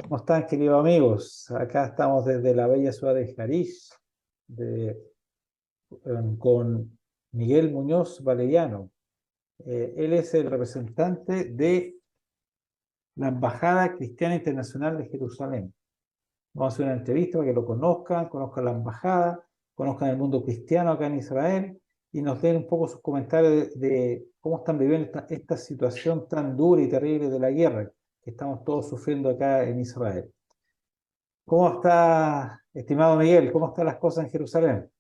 ¿Cómo están, queridos amigos? Acá estamos desde la bella ciudad de Jarish, de- con Miguel Muñoz Valeriano. Él es el representante de la Embajada Cristiana Internacional de Jerusalén. Vamos a hacer una entrevista para que lo conozcan la embajada, conozcan el mundo cristiano acá en Israel y nos den un poco sus comentarios de cómo están viviendo esta situación tan dura y terrible de la guerra que estamos todos sufriendo acá en Israel. ¿Cómo está, estimado Miguel? ¿Cómo están las cosas en Jerusalén?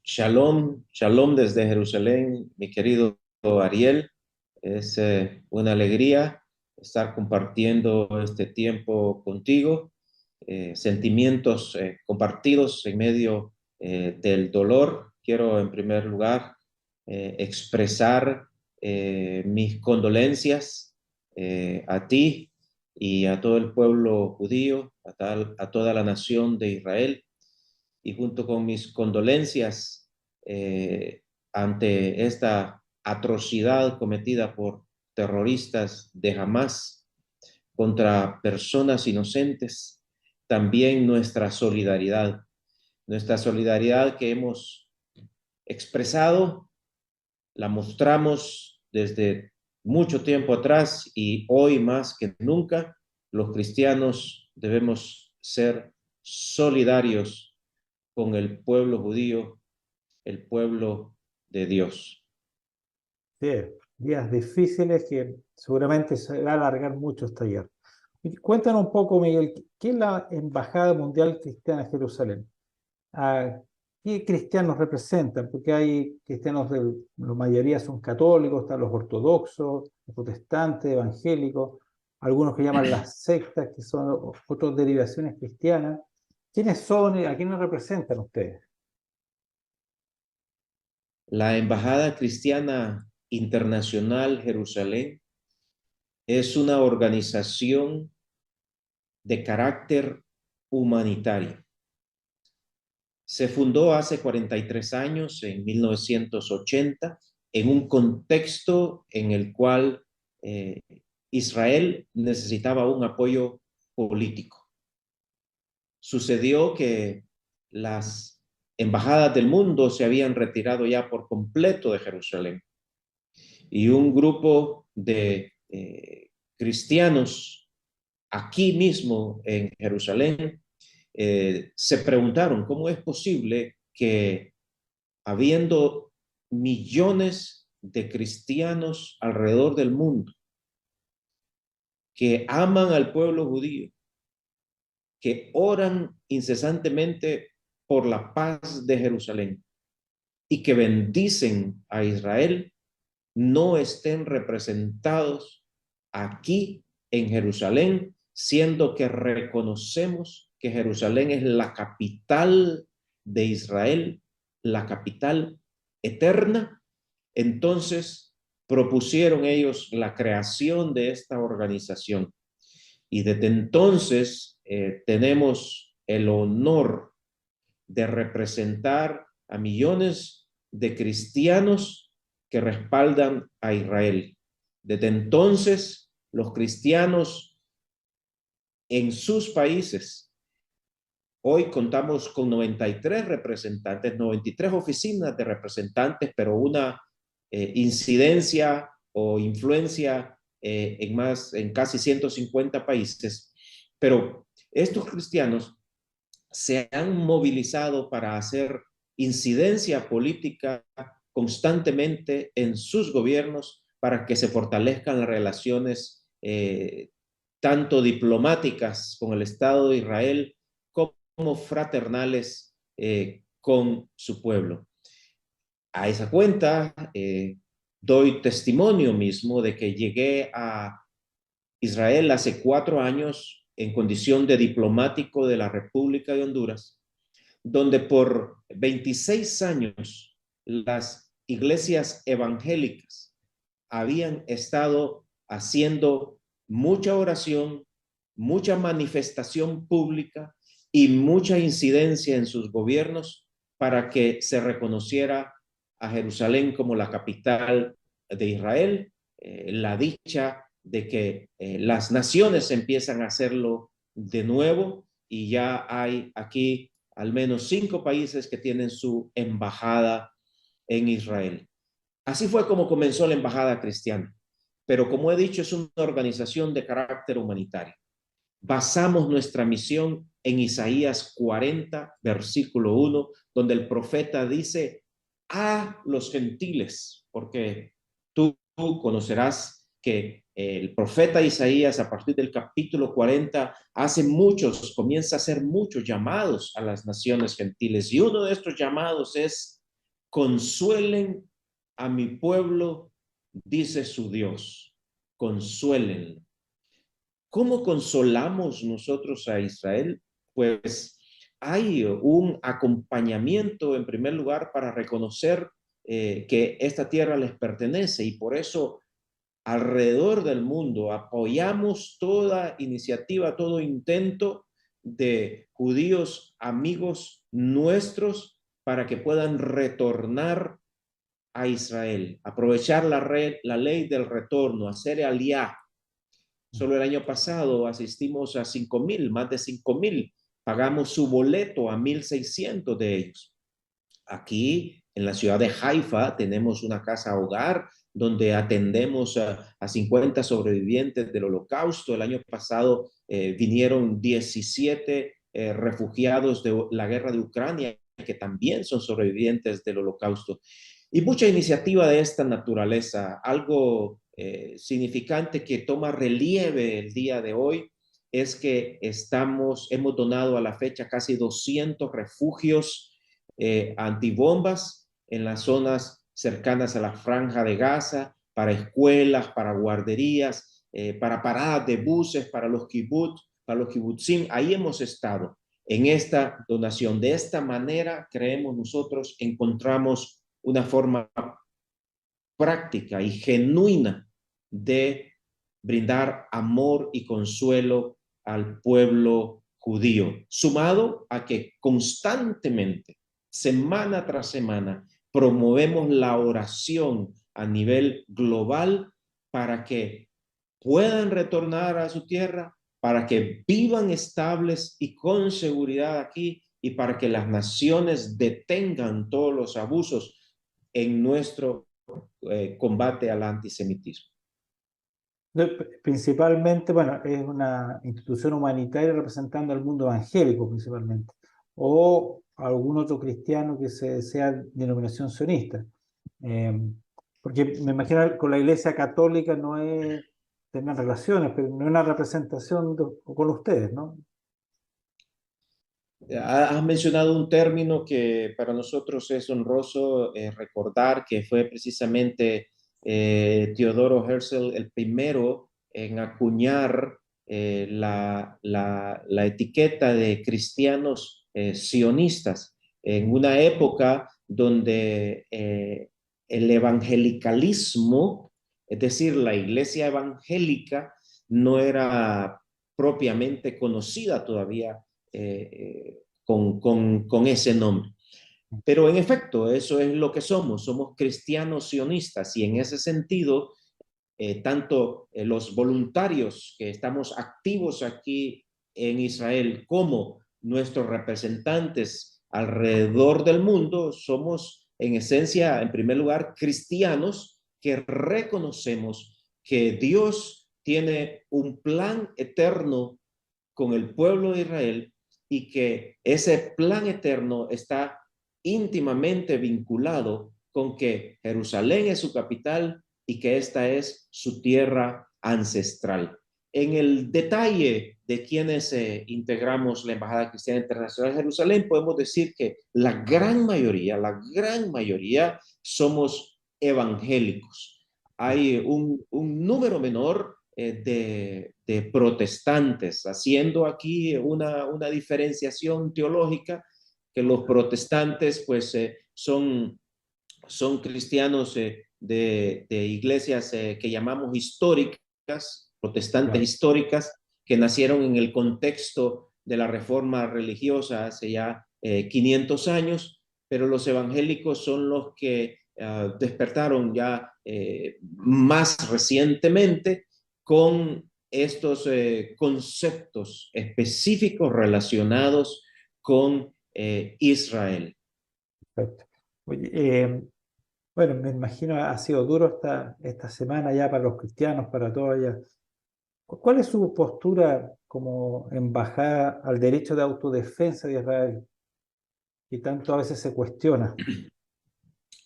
Shalom, shalom desde Jerusalén, mi querido Ariel. Es una alegría estar compartiendo este tiempo contigo, sentimientos compartidos en medio del dolor. Quiero en primer lugar expresar mis condolencias a ti y a todo el pueblo judío, a toda la nación de Israel y junto con mis condolencias eh, ante esta atrocidad cometida por terroristas de Hamas contra personas inocentes, también nuestra solidaridad que hemos expresado, la mostramos desde mucho tiempo atrás y hoy más que nunca, los cristianos debemos ser solidarios con el pueblo judío, el pueblo de Dios. Sí, días difíciles que seguramente se va a alargar mucho esta guerra. Y cuéntanos un poco, Miguel, ¿qué es la Embajada Mundial Cristiana de Jerusalén? ¿A ¿Qué cristianos representan? Porque hay cristianos, la mayoría son católicos, están los ortodoxos, los protestantes, evangélicos, algunos que llaman las sectas, que son otras derivaciones cristianas. ¿Quiénes son y a quiénes representan ustedes? La Embajada Cristiana Internacional Jerusalén es una organización de carácter humanitario. Se fundó hace 43 años, en 1980, en un contexto en el cual eh, Israel necesitaba un apoyo político. Sucedió que las embajadas del mundo se habían retirado ya por completo de Jerusalén y un grupo de cristianos aquí mismo en Jerusalén se preguntaron cómo es posible que habiendo millones de cristianos alrededor del mundo que aman al pueblo judío, que oran incesantemente por la paz de Jerusalén y que bendicen a Israel, no estén representados aquí en Jerusalén, siendo que reconocemos que Jerusalén es la capital de Israel, la capital eterna. Entonces propusieron ellos la creación de esta organización. Y desde entonces tenemos el honor de representar a millones de cristianos que respaldan a Israel. Desde entonces, los cristianos en sus países, hoy contamos con 93 representantes, 93 oficinas de representantes, pero una incidencia o influencia en casi 150 países. Pero estos cristianos se han movilizado para hacer incidencia política constantemente en sus gobiernos para que se fortalezcan las relaciones tanto diplomáticas con el Estado de Israel como fraternales con su pueblo. A esa cuenta, doy testimonio mismo de que llegué a Israel hace 4 años en condición de diplomático de la República de Honduras, donde por 26 años las iglesias evangélicas habían estado haciendo mucha oración, mucha manifestación pública y mucha incidencia en sus gobiernos para que se reconociera a Jerusalén como la capital de Israel, la dicha de que las naciones empiezan a hacerlo de nuevo y ya hay aquí al menos 5 países que tienen su embajada en Israel. Así fue como comenzó la embajada cristiana, pero como he dicho, es una organización de carácter humanitario. Basamos nuestra misión en Isaías 40, versículo 1, donde el profeta dice a los gentiles, porque tú conocerás que el profeta Isaías a partir del capítulo 40 comienza a hacer muchos llamados a las naciones gentiles, y uno de estos llamados es: consuelen a mi pueblo, dice su Dios, consuélenlo. ¿Cómo consolamos nosotros a Israel? Pues hay un acompañamiento, en primer lugar, para reconocer que esta tierra les pertenece, y por eso alrededor del mundo apoyamos toda iniciativa, todo intento de judíos amigos nuestros para que puedan retornar a Israel, aprovechar la ley del retorno, hacer aliá. Solo el año pasado asistimos a 5,000, más de 5,000. Pagamos su boleto a 1,600 de ellos. Aquí en la ciudad de Haifa tenemos una casa hogar donde atendemos a 50 sobrevivientes del Holocausto. El año pasado vinieron 17 refugiados de la guerra de Ucrania, que también son sobrevivientes del Holocausto. Y mucha iniciativa de esta naturaleza. Algo significante que toma relieve el día de hoy es que hemos donado a la fecha casi 200 refugios antibombas en las zonas cercanas a la Franja de Gaza, para escuelas, para guarderías, para paradas de buses, para los kibbutzim. Ahí hemos estado en esta donación. De esta manera, creemos nosotros, encontramos una forma práctica y genuina de brindar amor y consuelo al pueblo judío, sumado a que constantemente, semana tras semana, promovemos la oración a nivel global para que puedan retornar a su tierra, para que vivan estables y con seguridad aquí, y para que las naciones detengan todos los abusos en nuestro combate al antisemitismo. Principalmente, bueno, es una institución humanitaria representando al mundo evangélico principalmente, o algún otro cristiano que sea denominación sionista. Eh, Porque me imagino que con la Iglesia Católica no es tener relaciones, pero no es una representación con ustedes, ¿no? Has mencionado un término que para nosotros es honroso recordar, que fue precisamente Teodoro Herzl el primero en acuñar la etiqueta de cristianos sionistas, en una época donde el evangelicalismo, es decir, la iglesia evangélica, no era propiamente conocida todavía con ese nombre. Pero en efecto, eso es lo que somos cristianos sionistas, y en ese sentido, tanto los voluntarios que estamos activos aquí en Israel como nuestros representantes alrededor del mundo, somos en esencia, en primer lugar, cristianos que reconocemos que Dios tiene un plan eterno con el pueblo de Israel, y que ese plan eterno está íntimamente vinculado con que Jerusalén es su capital y que esta es su tierra ancestral. En el detalle de quienes integramos la Embajada Cristiana Internacional de Jerusalén, podemos decir que la gran mayoría somos evangélicos. Hay un número menor de protestantes, haciendo aquí una diferenciación teológica, que los protestantes pues son cristianos de iglesias que llamamos históricas, protestantes Claro. históricas, que nacieron en el contexto de la reforma religiosa hace ya 500 años, pero los evangélicos son los que despertaron ya más recientemente con estos conceptos específicos relacionados con Israel. Perfecto. Oye, bueno, me imagino ha sido duro esta semana ya para los cristianos, para todos allá. ¿Cuál es su postura como embajada al derecho de autodefensa de Israel, que tanto a veces se cuestiona?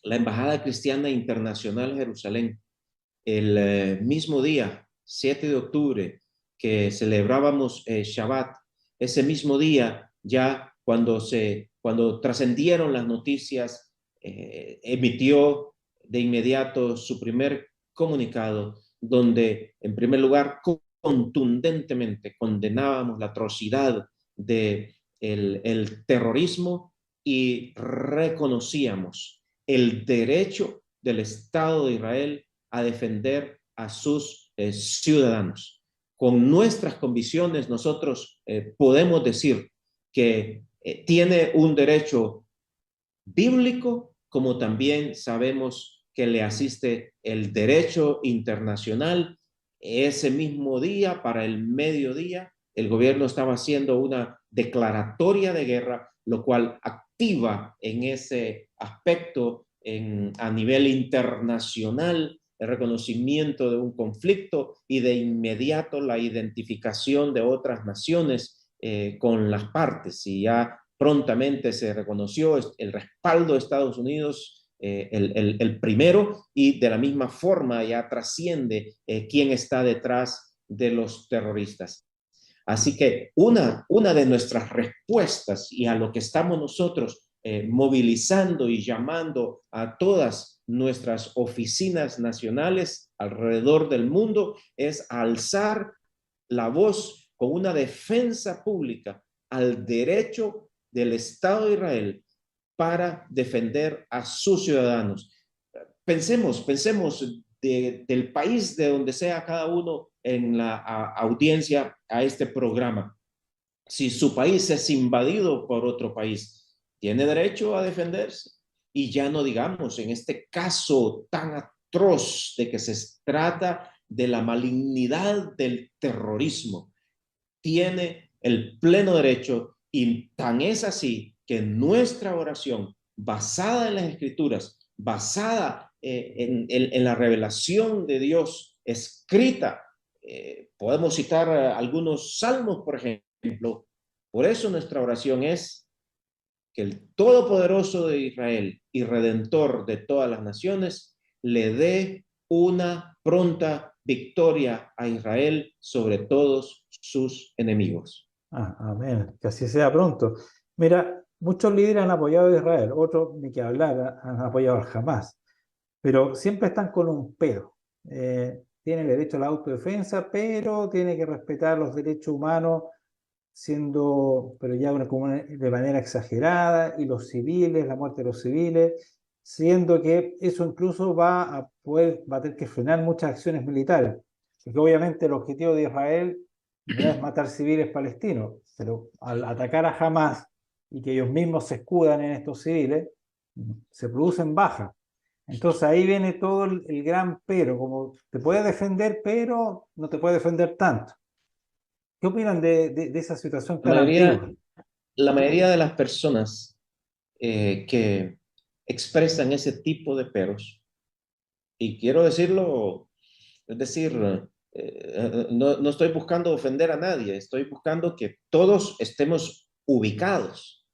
La Embajada Cristiana Internacional en Jerusalén, el mismo día, 7 de octubre, que celebrábamos Shabbat, ese mismo día, ya cuando trascendieron las noticias, emitió de inmediato su primer comunicado, donde en primer lugar contundentemente condenábamos la atrocidad de el terrorismo y reconocíamos el derecho del Estado de Israel a defender a sus ciudadanos. Con nuestras convicciones nosotros podemos decir que tiene un derecho bíblico, como también sabemos que le asiste el derecho internacional. Ese mismo día, para el mediodía, el gobierno estaba haciendo una declaratoria de guerra, lo cual activa en ese aspecto a nivel internacional el reconocimiento de un conflicto y de inmediato la identificación de otras naciones con las partes. Y ya prontamente se reconoció el respaldo de Estados Unidos, el primero, y de la misma forma ya trasciende quién está detrás de los terroristas. Así que una de nuestras respuestas y a lo que estamos nosotros movilizando y llamando a todas nuestras oficinas nacionales alrededor del mundo es alzar la voz con una defensa pública al derecho del Estado de Israel para defender a sus ciudadanos. Pensemos del país de donde sea cada uno en la audiencia a este programa. Si su país es invadido por otro país, tiene derecho a defenderse. Y ya no digamos en este caso tan atroz de que se trata de la malignidad del terrorismo, tiene el pleno derecho, y tan es así que nuestra oración, basada en las escrituras, basada en la revelación de Dios escrita, podemos citar algunos salmos, por ejemplo. Por eso nuestra oración es que el Todopoderoso de Israel y Redentor de todas las naciones le dé una pronta victoria a Israel sobre todos sus enemigos. Amén, que así sea pronto. Mira, muchos líderes han apoyado a Israel, otros, ni que hablar, han apoyado al Hamas, pero siempre están con un pero. Tiene el derecho a la autodefensa, pero tiene que respetar los derechos humanos, pero ya de manera exagerada, y los civiles, la muerte de los civiles, siendo que eso incluso va a tener que frenar muchas acciones militares, porque obviamente el objetivo de Israel no es matar civiles palestinos, pero al atacar a Hamas y que ellos mismos se escudan en estos civiles, se producen bajas. Entonces ahí viene todo el gran pero, como te puede defender, pero no te puede defender tanto. ¿Qué opinan de esa situación La tan mayoría, antigua? la mayoría de las personas que expresan ese tipo de peros, y quiero decirlo, es decir, no estoy buscando ofender a nadie, estoy buscando que todos estemos ubicados,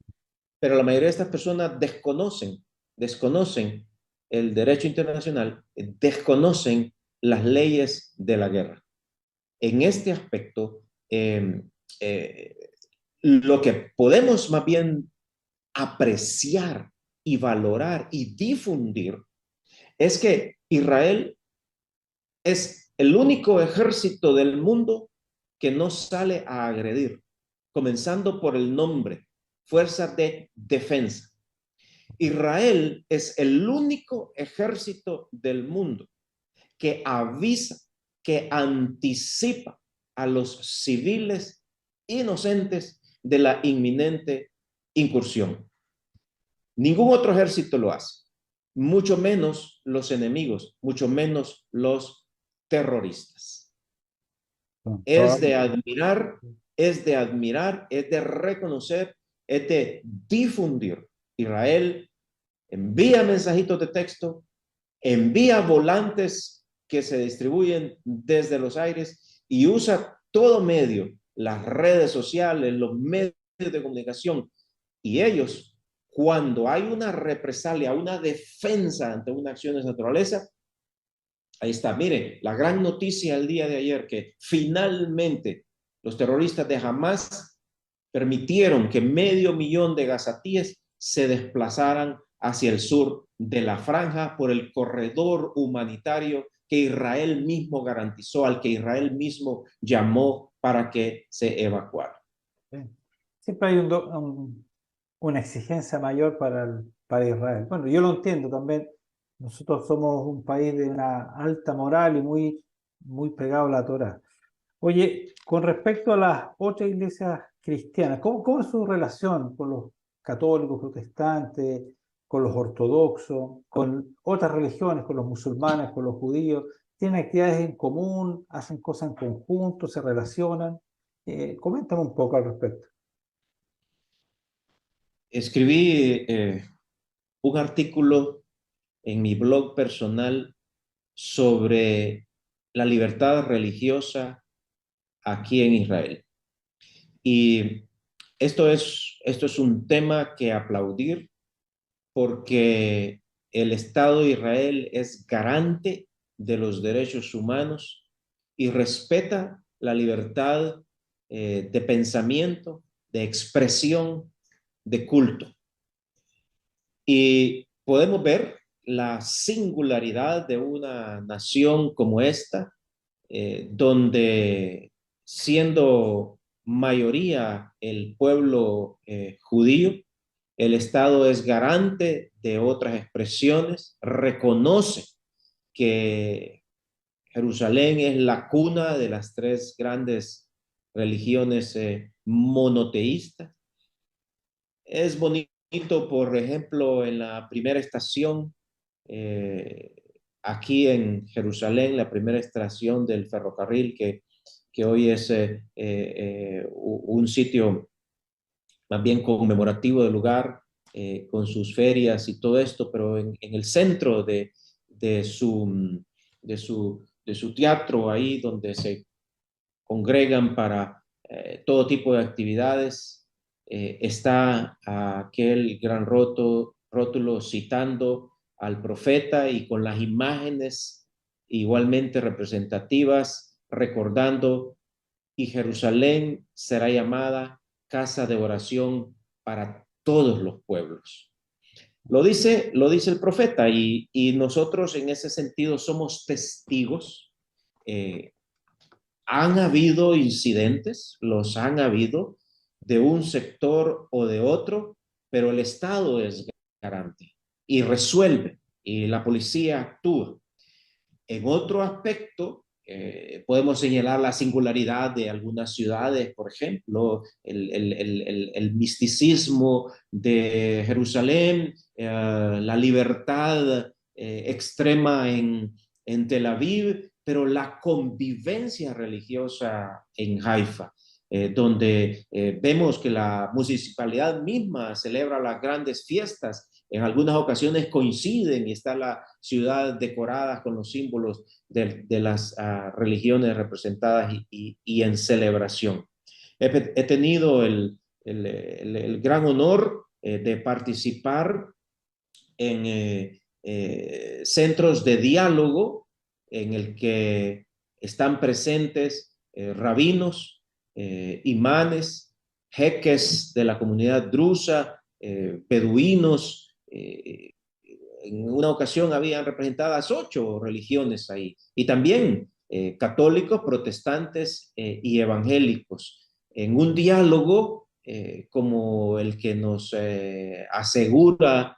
pero la mayoría de estas personas desconocen el derecho internacional, desconocen las leyes de la guerra. En este aspecto, eh, lo que podemos más bien apreciar y valorar y difundir es que Israel es el único ejército del mundo que no sale a agredir, comenzando por el nombre, Fuerzas de Defensa. Israel es el único ejército del mundo que avisa, que anticipa a los civiles inocentes de la inminente incursión. Ningún otro ejército lo hace, mucho menos los enemigos, mucho menos los terroristas. con es de admirar, es de admirar, es de reconocer, es de difundir. Israel envía mensajitos de texto, envía volantes que se distribuyen desde los aires y usa todo medio, las redes sociales, los medios de comunicación. Y ellos, cuando hay una represalia, una defensa ante una acción de naturaleza, ahí está. Mire, la gran noticia el día de ayer que finalmente los terroristas de Hamas permitieron que 500.000 de gazatíes se desplazaran hacia el sur de la franja por el corredor humanitario que Israel mismo garantizó, al que Israel mismo llamó para que se evacuara. Sí. Siempre hay una exigencia mayor para Israel. Bueno, yo lo entiendo también. Nosotros somos un país de una alta moral y muy pegado a la Torá. Oye, con respecto a las otras iglesias cristianas, ¿cómo es su relación con los católicos, protestantes, con los ortodoxos, con otras religiones, con los musulmanes, con los judíos? ¿Tienen actividades en común? ¿Hacen cosas en conjunto? ¿Se relacionan? Coméntame un poco al respecto. Escribí un artículo en mi blog personal sobre la libertad religiosa aquí en Israel. Y esto es un tema que aplaudir porque el Estado de Israel es garante de los derechos humanos y respeta la libertad de pensamiento, de expresión, de culto. Y podemos ver la singularidad de una nación como esta, donde siendo mayoría el pueblo judío, el Estado es garante de otras expresiones, reconoce que Jerusalén es la cuna de las tres grandes religiones monoteístas. Es bonito, por ejemplo, en la primera estación, eh, aquí en Jerusalén, la primera estación del ferrocarril, que hoy es un sitio más bien conmemorativo del lugar, con sus ferias y todo esto, pero en el centro de, su, de su teatro, ahí donde se congregan para todo tipo de actividades, está aquel gran rótulo citando al profeta y con las imágenes igualmente representativas, recordando, y Jerusalén será llamada casa de oración para todos los pueblos. Lo dice el profeta y nosotros en ese sentido somos testigos. Han habido incidentes, los han habido de un sector o de otro, pero el Estado es garante y resuelve y la policía actúa. En otro aspecto, podemos señalar la singularidad de algunas ciudades, por ejemplo, el misticismo de Jerusalén, la libertad extrema en Tel Aviv, pero la convivencia religiosa en Haifa, donde vemos que la municipalidad misma celebra las grandes fiestas. En algunas ocasiones coinciden y está la ciudad decorada con los símbolos de las religiones representadas y en celebración. He tenido el gran honor de participar en centros de diálogo en el que están presentes rabinos, imanes, jeques de la comunidad drusa, beduinos. En una ocasión habían representadas 8 religiones ahí, y también católicos, protestantes y evangélicos, en un diálogo como el que nos asegura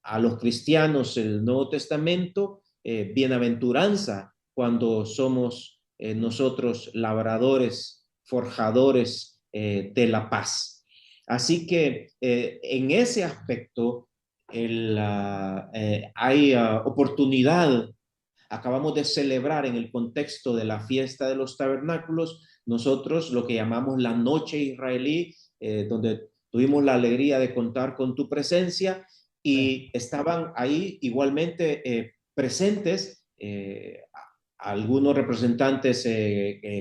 a los cristianos el Nuevo Testamento, bienaventuranza cuando somos nosotros labradores, forjadores de la paz. Así que en ese aspecto hay oportunidad acabamos de celebrar en el contexto de la fiesta de los tabernáculos, nosotros lo que llamamos la noche israelí, donde tuvimos la alegría de contar con tu presencia y estaban ahí igualmente presentes algunos representantes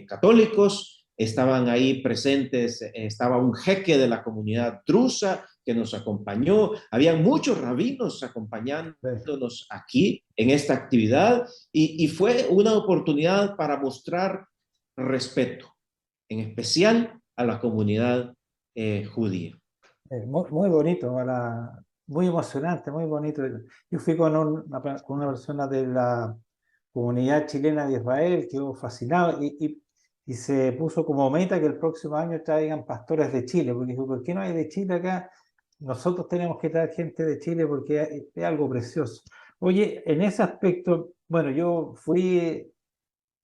católicos, estaban ahí presentes, estaba un jeque de la comunidad drusa que nos acompañó, había muchos rabinos acompañándonos aquí en esta actividad y fue una oportunidad para mostrar respeto, en especial a la comunidad judía. Muy bonito, muy emocionante, muy bonito. Yo fui con una persona de la comunidad chilena de Israel, quedó fascinado y se puso como meta que el próximo año traigan pastores de Chile, porque dijo, ¿por qué no hay de Chile acá? Nosotros tenemos que traer gente de Chile porque es algo precioso. Oye, en ese aspecto, bueno, yo fui,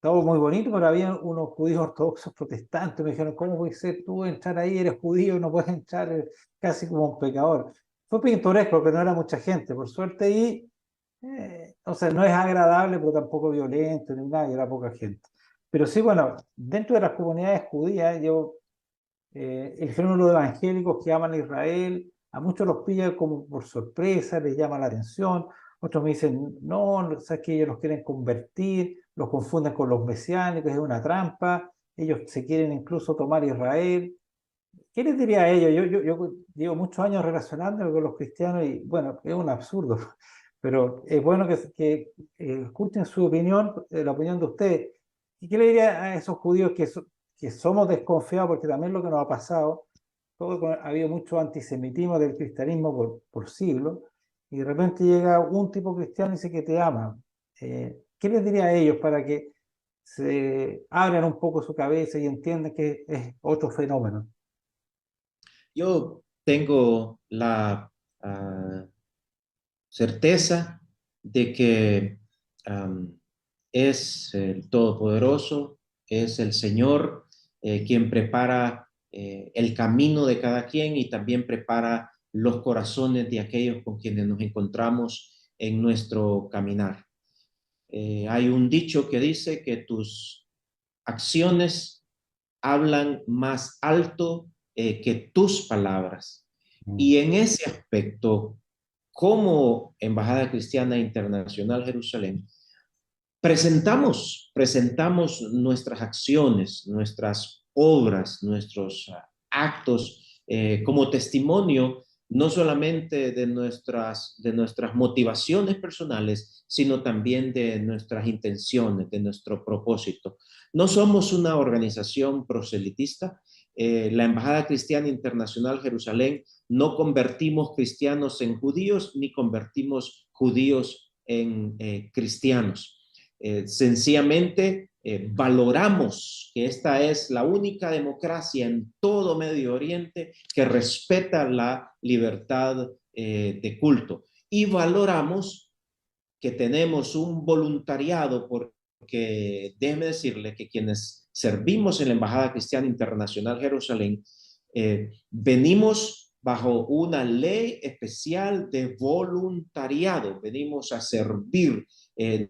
todo muy bonito, pero había unos judíos ortodoxos protestantes. Me dijeron, ¿cómo puedes ser tú entrar ahí? Eres judío, no puedes entrar, casi como un pecador. Fue pintoresco, pero no era mucha gente. Por suerte ahí, o sea, no es agradable, pero tampoco violento ni nada, y era poca gente. Pero sí, bueno, dentro de las comunidades judías, el fenómeno de evangélicos que aman a Israel, a muchos los pilla como por sorpresa, les llama la atención, otros me dicen, no, sabes que ellos los quieren convertir, los confunden con los mesiánicos, es una trampa, ellos se quieren incluso tomar Israel. ¿Qué les diría a ellos? Yo llevo muchos años relacionándome con los cristianos y bueno, es un absurdo, pero es bueno que escuchen su opinión, la opinión de ustedes. ¿Y qué le diría a esos judíos que somos desconfiados? Porque también lo que nos ha pasado, ha habido mucho antisemitismo del cristianismo por siglos, y de repente llega un tipo cristiano y dice que te ama. ¿Qué les diría a ellos para que se abran un poco su cabeza y entiendan que es otro fenómeno? Yo tengo la certeza de que es el Todopoderoso, es el Señor quien prepara el camino de cada quien y también prepara los corazones de aquellos con quienes nos encontramos en nuestro caminar. Hay un dicho que dice que tus acciones hablan más alto que tus palabras. Mm. Y en ese aspecto, como Embajada Cristiana Internacional Jerusalén, presentamos nuestras acciones, nuestras obras, nuestros actos como testimonio no solamente de nuestras motivaciones personales, sino también de nuestras intenciones, de nuestro propósito. No somos una organización proselitista. La Embajada Cristiana Internacional Jerusalén no convertimos cristianos en judíos ni convertimos judíos en cristianos. Sencillamente valoramos que esta es la única democracia en todo Medio Oriente que respeta la libertad de culto. Y valoramos que tenemos un voluntariado, porque déjeme decirle que quienes servimos en la Embajada Cristiana Internacional Jerusalén, venimos bajo una ley especial de voluntariado, venimos a servir,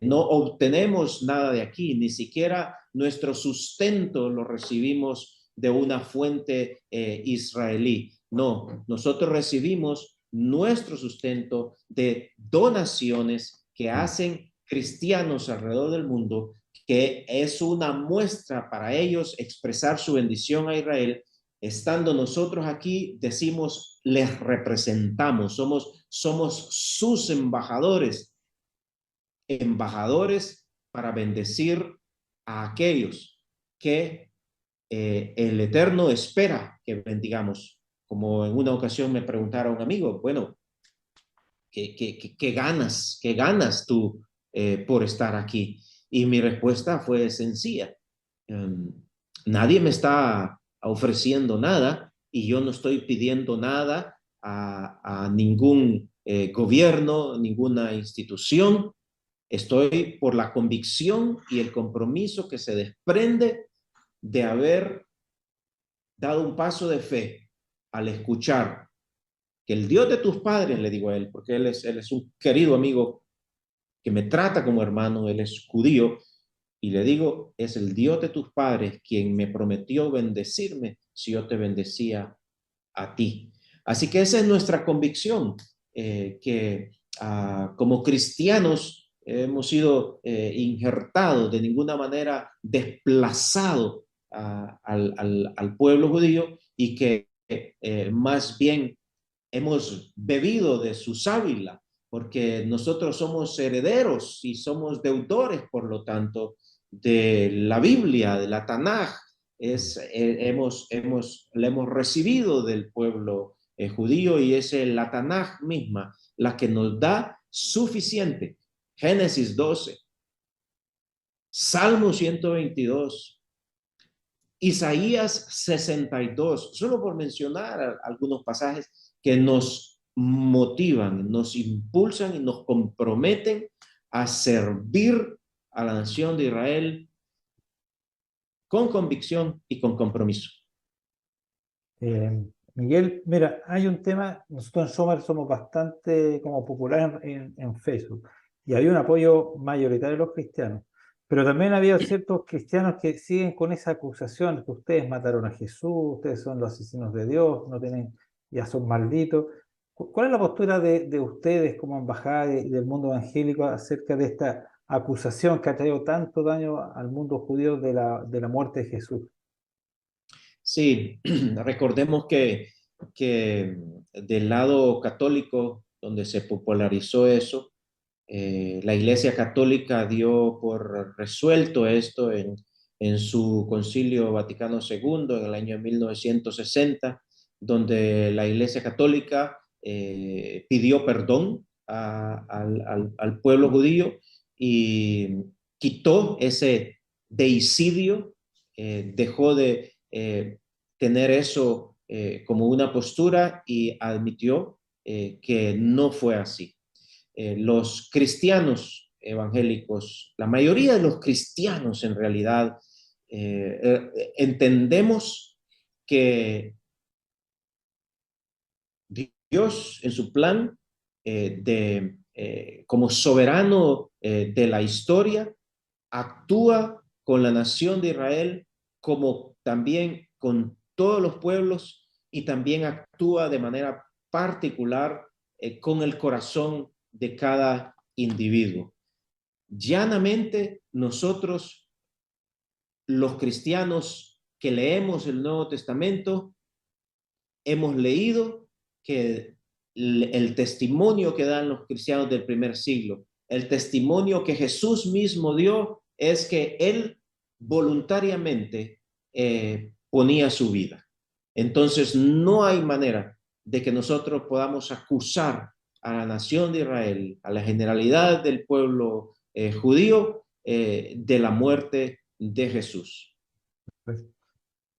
no obtenemos nada de aquí, ni siquiera nuestro sustento lo recibimos de una fuente israelí. No, nosotros recibimos nuestro sustento de donaciones que hacen cristianos alrededor del mundo, que es una muestra para ellos expresar su bendición a Israel. Estando nosotros aquí, decimos, les representamos, somos sus embajadores para bendecir a aquellos que el Eterno espera que bendigamos. Como en una ocasión me preguntara un amigo, bueno, ¿qué ganas? ¿Qué ganas tú por estar aquí? Y mi respuesta fue sencilla. Nadie me está ofreciendo nada y yo no estoy pidiendo nada a ningún gobierno, ninguna institución. Estoy por la convicción y el compromiso que se desprende de haber dado un paso de fe al escuchar que el Dios de tus padres, le digo a él, porque él es un querido amigo que me trata como hermano, él es judío, y le digo, es el Dios de tus padres quien me prometió bendecirme si yo te bendecía a ti. Así que esa es nuestra convicción, que como cristianos hemos sido injertados, de ninguna manera desplazados al pueblo judío, y que más bien hemos bebido de su sábila, porque nosotros somos herederos y somos deudores, por lo tanto, de la Biblia, de la Tanaj. La hemos recibido del pueblo judío, y es la Tanaj misma la que nos da suficiente. Génesis 12, Salmo 122, Isaías 62, solo por mencionar algunos pasajes que nos motivan, nos impulsan y nos comprometen a servir a la nación de Israel con convicción y con compromiso. Miguel, mira, hay un tema, nosotros en Somer somos bastante como populares en Facebook, y hay un apoyo mayoritario de los cristianos, pero también había ciertos cristianos que siguen con esa acusación que ustedes mataron a Jesús, ustedes son los asesinos de Dios, no tienen, ya son malditos. ¿Cuál es la postura de ustedes como embajada y del mundo evangélico acerca de esta acusación que ha traído tanto daño al mundo judío de la muerte de Jesús? Sí, recordemos que del lado católico, donde se popularizó eso, la Iglesia Católica dio por resuelto esto en su Concilio Vaticano II en el año 1960, donde la Iglesia Católica pidió perdón al pueblo judío y quitó ese deicidio, dejó de tener eso como una postura, y admitió que no fue así. Los cristianos evangélicos, la mayoría de los cristianos en realidad, entendemos que Dios en su plan como soberano de la historia, actúa con la nación de Israel como también con todos los pueblos, y también actúa de manera particular con el corazón de cada individuo. Llanamente, nosotros, los cristianos que leemos el Nuevo Testamento, hemos leído que el testimonio que dan los cristianos del primer siglo, el testimonio que Jesús mismo dio, es que él voluntariamente ponía su vida. Entonces, no hay manera de que nosotros podamos acusar a la nación de Israel, a la generalidad del pueblo judío, de la muerte de Jesús. Pues,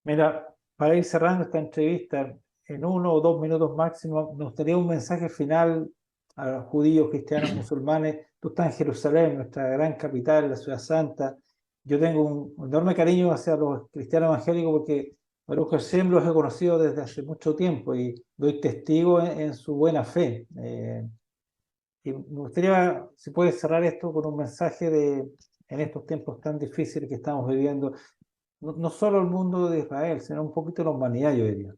mira, para ir cerrando esta entrevista, en 1 o 2 minutos máximo, me gustaría un mensaje final a los judíos, cristianos, musulmanes. Tú estás en Jerusalén, nuestra gran capital, la ciudad santa. Yo tengo un enorme cariño hacia los cristianos evangélicos porque Baruch Hashem los he conocido desde hace mucho tiempo y doy testigo en su buena fe. Y me gustaría, si puedes cerrar esto con un mensaje en estos tiempos tan difíciles que estamos viviendo, no solo el mundo de Israel, sino un poquito la humanidad, yo diría.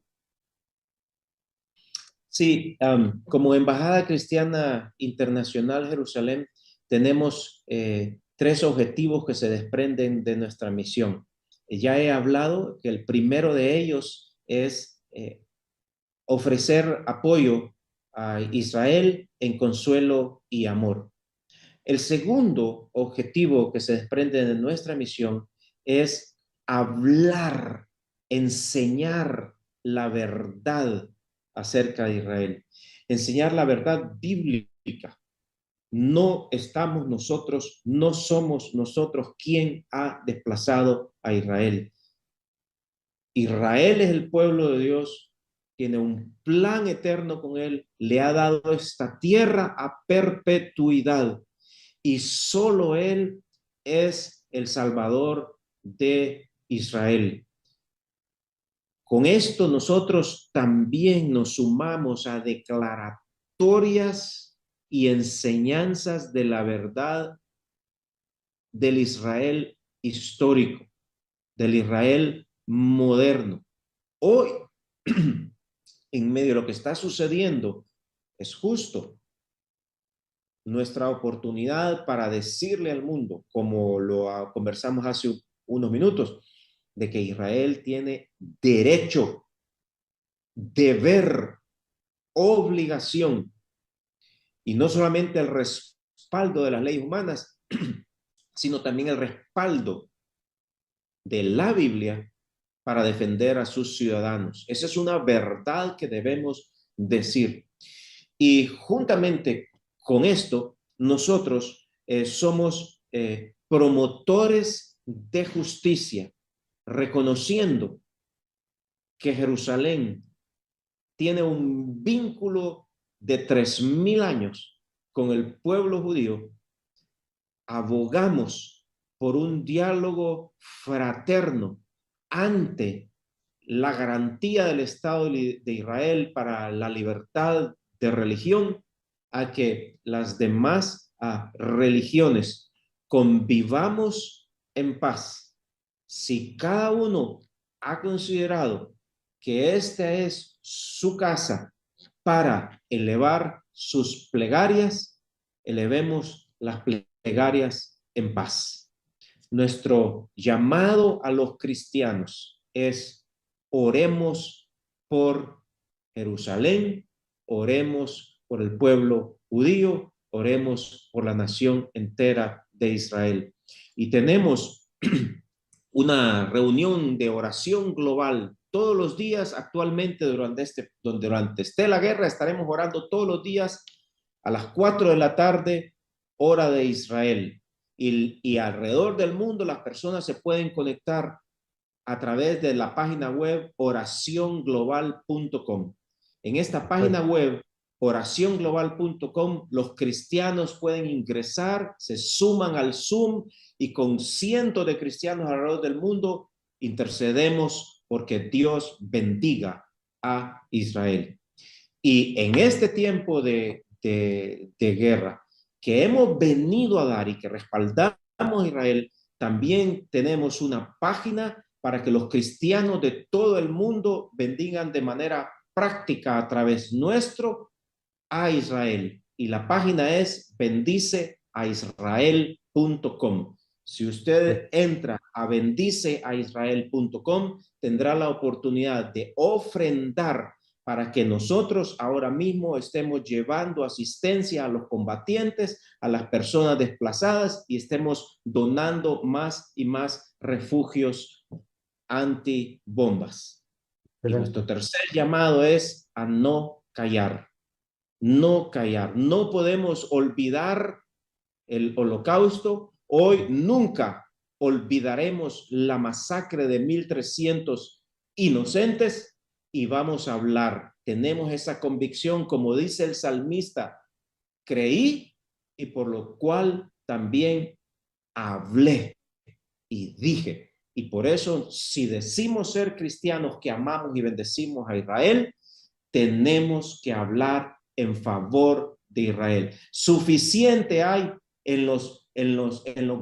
Sí, como Embajada Cristiana Internacional Jerusalén, tenemos tres objetivos que se desprenden de nuestra misión. Ya he hablado que el primero de ellos es ofrecer apoyo a Israel en consuelo y amor. El segundo objetivo que se desprende de nuestra misión es hablar, enseñar la verdad acerca de Israel, enseñar la verdad bíblica. No estamos nosotros, no somos nosotros quien ha desplazado a Israel. Israel es el pueblo de Dios, tiene un plan eterno con él, le ha dado esta tierra a perpetuidad, y solo él es el Salvador de Israel. Con esto nosotros también nos sumamos a declaratorias y enseñanzas de la verdad del Israel histórico, del Israel moderno. Hoy, en medio de lo que está sucediendo, es justo nuestra oportunidad para decirle al mundo, como lo conversamos hace unos minutos, de que Israel tiene derecho, deber, obligación, y no solamente el respaldo de las leyes humanas, sino también el respaldo de la Biblia para defender a sus ciudadanos. Esa es una verdad que debemos decir. Y juntamente con esto, nosotros somos promotores de justicia, reconociendo que Jerusalén tiene un vínculo de 3000 años con el pueblo judío. Abogamos por un diálogo fraterno ante la garantía del Estado de Israel para la libertad de religión, a que las demás religiones convivamos en paz. Si cada uno ha considerado que esta es su casa para elevar sus plegarias, elevemos las plegarias en paz. Nuestro llamado a los cristianos es: oremos por Jerusalén, oremos por el pueblo judío, oremos por la nación entera de Israel. Y tenemos una reunión de oración global todos los días actualmente durante esté la guerra. Estaremos orando todos los días a las 4 de la tarde, hora de Israel. Y alrededor del mundo las personas se pueden conectar a través de la página web oracionglobal.com. En esta página web, oracionglobal.com, los cristianos pueden ingresar, se suman al Zoom y con cientos de cristianos alrededor del mundo intercedemos porque Dios bendiga a Israel. Y en este tiempo de guerra que hemos venido a dar y que respaldamos a Israel, también tenemos una página para que los cristianos de todo el mundo bendigan de manera práctica a través nuestro a Israel. Y la página es bendiceaisrael.com. Si usted entra a bendiceaisrael.com, tendrá la oportunidad de ofrendar para que nosotros ahora mismo estemos llevando asistencia a los combatientes, a las personas desplazadas, y estemos donando más y más refugios antibombas. Y nuestro tercer llamado es a no callar. No callar. No podemos olvidar el holocausto. Hoy nunca olvidaremos la masacre de 1300 inocentes, y vamos a hablar. Tenemos esa convicción, como dice el salmista: creí y por lo cual también hablé y dije. Y por eso, si decimos ser cristianos que amamos y bendecimos a Israel, tenemos que hablar en favor de Israel. Suficiente hay en los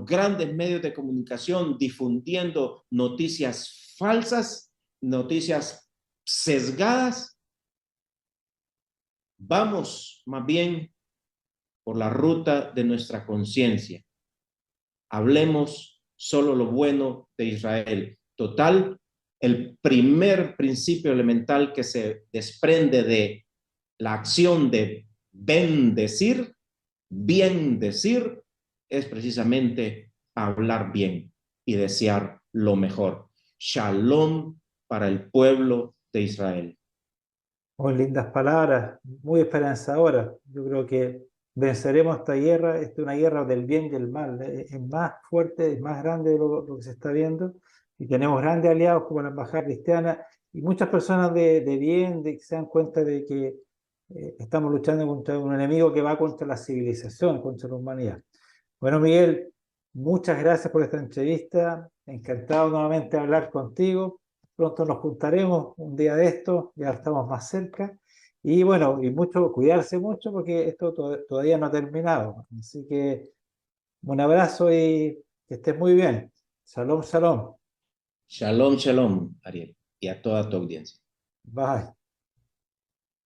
grandes medios de comunicación difundiendo noticias falsas, noticias sesgadas. Vamos más bien por la ruta de nuestra conciencia. Hablemos solo lo bueno de Israel. Total, el primer principio elemental que se desprende de la acción de bendecir, bien decir, es precisamente hablar bien y desear lo mejor. Shalom para el pueblo de Israel. Muy lindas palabras, muy esperanzadoras. Yo creo que venceremos esta guerra. Esta es una guerra del bien y el mal. Es más fuerte, es más grande de lo que se está viendo. Y tenemos grandes aliados como la Embajada Cristiana y muchas personas de bien, que se dan cuenta de que estamos luchando contra un enemigo que va contra la civilización, contra la humanidad. Bueno, Miguel, muchas gracias por esta entrevista. Encantado nuevamente de hablar contigo. Pronto nos juntaremos un día de esto, ya estamos más cerca. Y bueno, y mucho, cuidarse mucho porque esto todavía no ha terminado. Así que un abrazo y que estés muy bien. Shalom, shalom. Shalom, shalom, Ariel, y a toda tu audiencia. Bye.